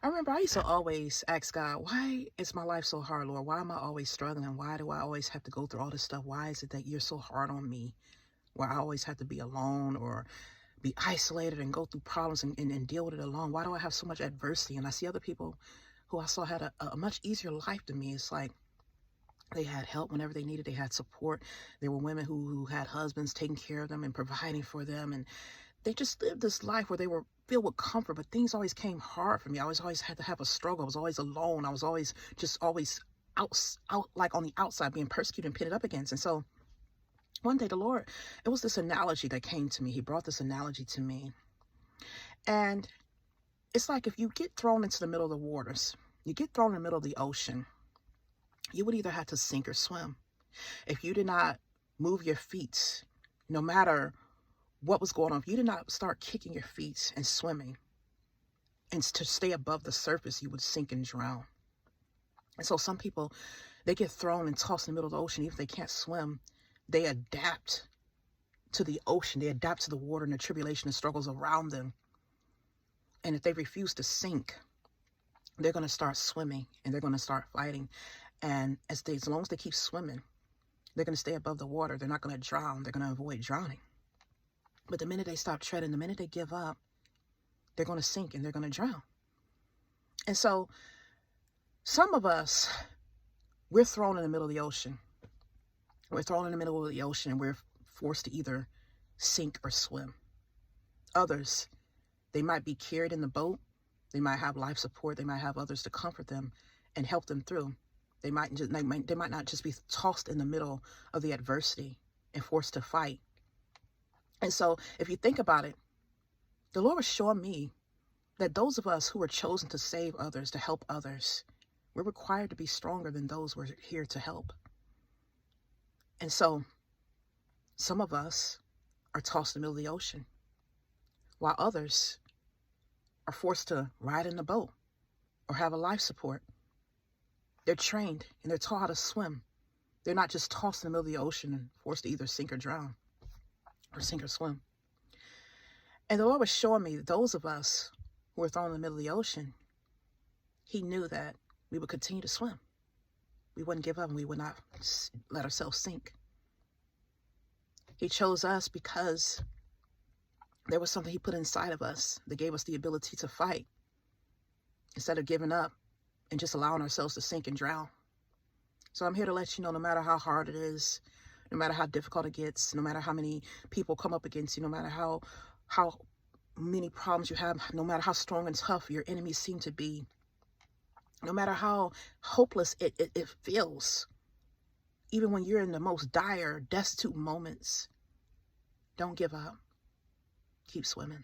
I remember I used to always ask God, why is my life so hard, Lord? Why am I always struggling? Why do I always have to go through all this stuff? Why is it that you're so hard on me? Where I always have to be alone or be isolated and go through problems and deal with it alone? Why do I have so much adversity? And I see other people who I saw had a much easier life than me. It's like they had help whenever they needed. They had support. There were women who had husbands taking care of them and providing for them. And they just lived this life where they were filled with comfort, but things always came hard for me. I always had to have a struggle. I was always alone. I was always out like on the outside, being persecuted and pitted up against. And so one day the Lord, it was this analogy that came to me. He brought this analogy to me. And it's like if you get thrown into the middle of the waters, you get thrown in the middle of the ocean, you would either have to sink or swim. If you did not move your feet, no matter what was going on, if you did not start kicking your feet and swimming and to stay above the surface, you would sink and drown. And so some people, they get thrown and tossed in the middle of the ocean. Even if they can't swim, they adapt to the ocean. They adapt to the water and the tribulation and struggles around them. And if they refuse to sink, they're going to start swimming and they're going to start fighting. And as long as they keep swimming, they're going to stay above the water. They're not going to drown. They're going to avoid drowning. But the minute they stop treading, the minute they give up, they're going to sink and they're going to drown. And so some of us, we're thrown in the middle of the ocean. We're thrown in the middle of the ocean and we're forced to either sink or swim. Others, they might be carried in the boat. They might have life support. They might have others to comfort them and help them through. They might not just be tossed in the middle of the adversity and forced to fight. And so if you think about it, the Lord was showing me that those of us who are chosen to save others, to help others, we're required to be stronger than those we're here to help. And so some of us are tossed in the middle of the ocean, while others are forced to ride in the boat or have a life support. They're trained and they're taught how to swim. They're not just tossed in the middle of the ocean and forced to either sink or drown or sink or swim. And the Lord was showing me that those of us who were thrown in the middle of the ocean, He knew that we would continue to swim. We wouldn't give up and we would not let ourselves sink. He chose us because there was something He put inside of us that gave us the ability to fight instead of giving up and just allowing ourselves to sink and drown. So I'm here to let you know, no matter how hard it is, no matter how difficult it gets, no matter how many people come up against you, no matter how many problems you have, no matter how strong and tough your enemies seem to be, no matter how hopeless it feels, even when you're in the most dire, destitute moments, don't give up. Keep swimming.